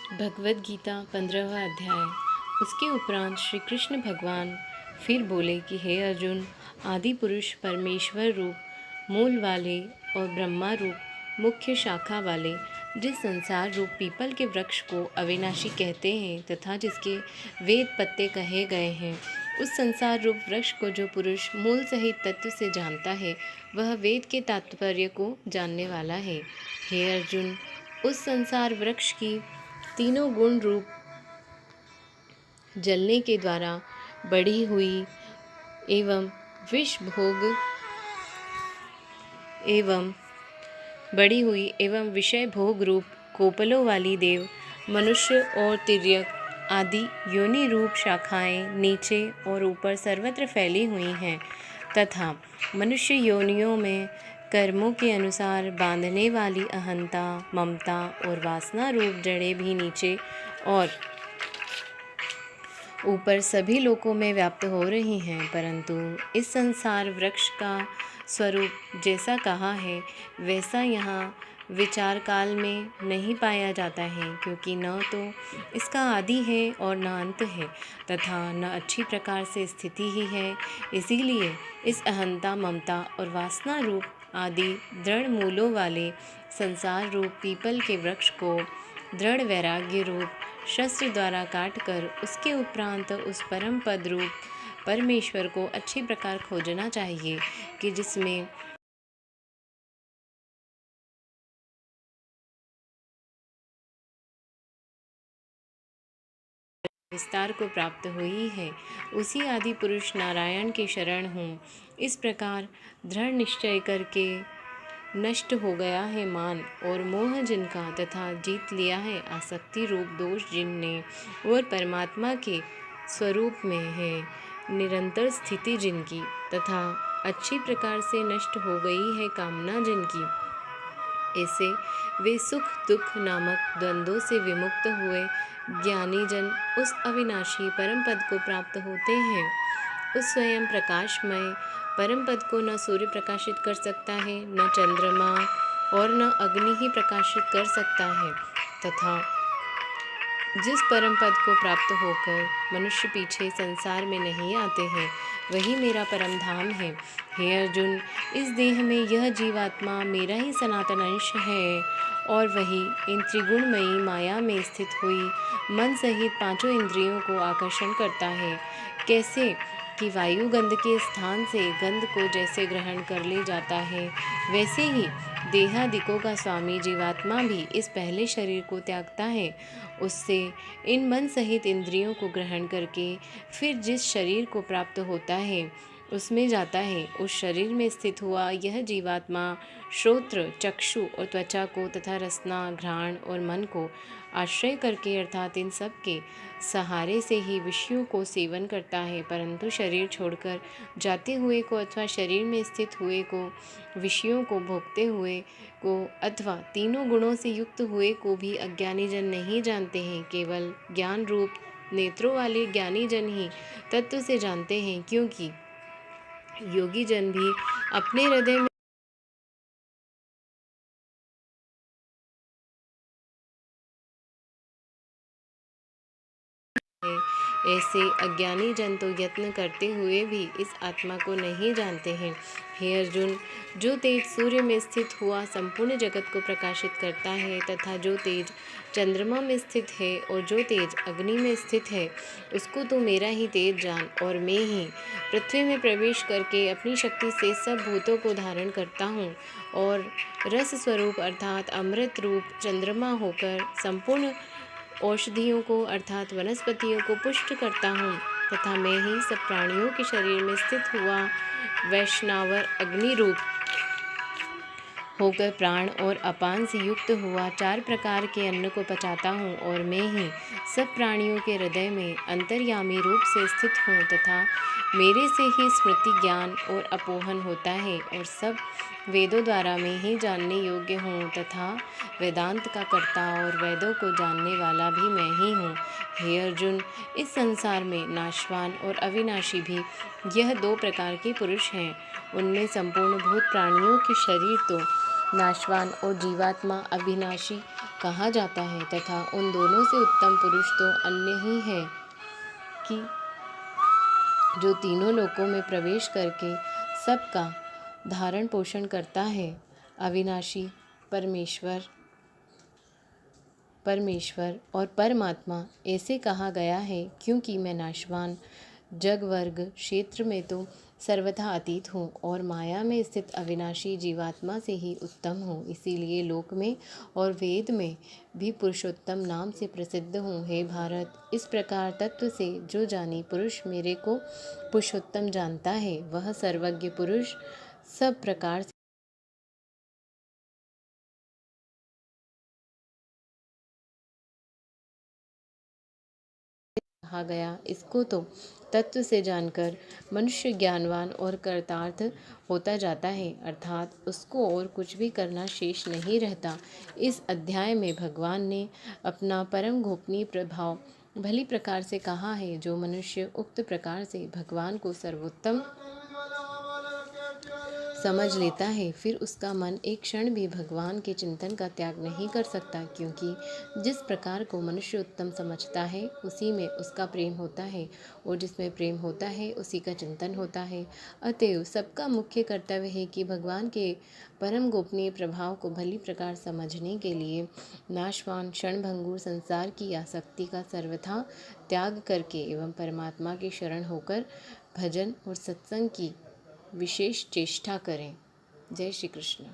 भगवद गीता 15वां अध्याय। उसके उपरांत श्री कृष्ण भगवान फिर बोले कि हे अर्जुन, आदि पुरुष परमेश्वर रूप मूल वाले और ब्रह्मा रूप मुख्य शाखा वाले जिस संसार रूप पीपल के वृक्ष को अविनाशी कहते हैं तथा जिसके वेद पत्ते कहे गए हैं, उस संसार रूप वृक्ष को जो पुरुष मूल सहित तत्व से जानता है, वह वेद के तात्पर्य को जानने वाला है। हे अर्जुन, उस संसार वृक्ष की तीनों गुण रूप जलने के द्वारा बढ़ी हुई एवं विषय भोग रूप कोपलों वाली देव, मनुष्य और तिर्यक आदि योनि रूप शाखाएं नीचे और ऊपर सर्वत्र फैली हुई हैं तथा मनुष्य योनियों में कर्मों के अनुसार बांधने वाली अहंता, ममता और वासना रूप जड़ें भी नीचे और ऊपर सभी लोकों में व्याप्त हो रही हैं। परंतु इस संसार वृक्ष का स्वरूप जैसा कहा है वैसा यहाँ विचार काल में नहीं पाया जाता है, क्योंकि न तो इसका आदि है और न अंत है तथा न अच्छी प्रकार से स्थिति ही है। इसीलिए इस अहंता, ममता और वासना रूप आदि दृढ़ मूलों वाले संसार रूप पीपल के वृक्ष को दृढ़ वैराग्य रूप शस्त्र द्वारा काटकर उसके उपरांत उस परम पद रूप परमेश्वर को अच्छी प्रकार खोजना चाहिए कि जिसमें विस्तार को प्राप्त हुई है, उसी आदि पुरुष नारायण के शरण हूँ। इस प्रकार दृढ़ निश्चय करके नष्ट हो गया है मान और मोह जिनका तथा जीत लिया है आसक्ति रूप दोष जिनने और परमात्मा के स्वरूप में है निरंतर स्थिति जिनकी तथा अच्छी प्रकार से नष्ट हो गई है कामना जिनकी, ऐसे वे सुख दुख नामक द्वंद्वों से विमुक्त हुए ज्ञानी जन उस अविनाशी परम पद को प्राप्त होते हैं। उस स्वयं प्रकाशमय परम पद को न सूर्य प्रकाशित कर सकता है, न चंद्रमा और न अग्नि ही प्रकाशित कर सकता है तथा जिस परम पद को प्राप्त होकर मनुष्य पीछे संसार में नहीं आते हैं, वही मेरा परम धाम है। हे अर्जुन, इस देह में यह जीवात्मा मेरा ही सनातन अंश है और वही इन त्रिगुणमयी माया में स्थित हुई मन सहित पांचों इंद्रियों को आकर्षण करता है। कैसे कि वायु गंध के स्थान से गंध को जैसे ग्रहण कर ले जाता है, वैसे ही देहादिकों का स्वामी जीवात्मा भी इस पहले शरीर को त्यागता है, उससे इन मन सहित इंद्रियों को ग्रहण करके फिर जिस शरीर को प्राप्त होता है उसमें जाता है। उस शरीर में स्थित हुआ यह जीवात्मा श्रोत्र, चक्षु और त्वचा को तथा रसना, घ्राण और मन को आश्रय करके अर्थात इन सब के सहारे से ही विषयों को सेवन करता है। परंतु शरीर छोड़कर जाते हुए को अथवा शरीर में स्थित हुए को, विषयों को भोगते हुए को अथवा तीनों गुणों से युक्त हुए को भी अज्ञानी जन नहीं जानते हैं। केवल ज्ञान रूप नेत्रों वाले ज्ञानी जन ही तत्व से जानते हैं, क्योंकि योगी जन भी अपने हृदय में ऐसे अज्ञानी जन तो यत्न करते हुए भी इस आत्मा को नहीं जानते हैं। हे अर्जुन, जो तेज सूर्य में स्थित हुआ संपूर्ण जगत को प्रकाशित करता है तथा जो तेज चंद्रमा में स्थित है और जो तेज अग्नि में स्थित है, उसको तो मेरा ही तेज जान और मैं ही पृथ्वी में प्रवेश करके अपनी शक्ति से सब भूतों को धारण करता हूँ और रस स्वरूप अर्थात अमृत रूप चंद्रमा होकर संपूर्ण औषधियों को अर्थात वनस्पतियों को पुष्ट करता हूँ तथा मैं ही सब प्राणियों के शरीर में स्थित हुआ वैष्णवर अग्नि रूप होकर प्राण और अपान से युक्त हुआ 4 प्रकार के अन्न को पचाता हूँ और मैं ही सब प्राणियों के हृदय में अंतर्यामी रूप से स्थित हूँ तथा मेरे से ही स्मृति, ज्ञान और अपोहन होता है और सब वेदों द्वारा मैं ही जानने योग्य हूँ तथा वेदांत का कर्ता और वेदों को जानने वाला भी मैं ही हूँ। हे अर्जुन, इस संसार में नाशवान और अविनाशी भी यह 2 प्रकार के पुरुष हैं। उनमें संपूर्ण भूत प्राणियों के शरीर तो नाशवान और जीवात्मा अविनाशी कहा जाता है तथा उन दोनों से उत्तम पुरुष तो अन्य ही है कि जो तीनों लोकों में प्रवेश करके सबका धारण पोषण करता है। अविनाशी परमेश्वर और परमात्मा ऐसे कहा गया है क्योंकि मैं नाशवान जग वर्ग क्षेत्र में तो सर्वथा अतीत हूँ और माया में स्थित अविनाशी जीवात्मा से ही उत्तम हूँ। इसीलिए लोक में और वेद में भी पुरुषोत्तम नाम से प्रसिद्ध हूँ। हे भारत, इस प्रकार तत्व से जो जानी पुरुष मेरे को पुरुषोत्तम जानता है, वह सर्वज्ञ पुरुष सब प्रकार से कहा गया। इसको तो तत्व से जानकर मनुष्य ज्ञानवान और कृतार्थ होता जाता है, अर्थात उसको और कुछ भी करना शेष नहीं रहता। इस अध्याय में भगवान ने अपना परम गोपनीय प्रभाव भली प्रकार से कहा है। जो मनुष्य उक्त प्रकार से भगवान को सर्वोत्तम समझ लेता है, फिर उसका मन एक क्षण भी भगवान के चिंतन का त्याग नहीं कर सकता, क्योंकि जिस प्रकार को मनुष्य उत्तम समझता है उसी में उसका प्रेम होता है और जिसमें प्रेम होता है उसी का चिंतन होता है। अतएव सबका मुख्य कर्तव्य है कि भगवान के परम गोपनीय प्रभाव को भली प्रकार समझने के लिए नाशवान क्षणभंगुर संसार की आसक्ति का सर्वथा त्याग करके एवं परमात्मा की शरण होकर भजन और सत्संग की विशेष चेष्टा करें। जय श्री कृष्ण।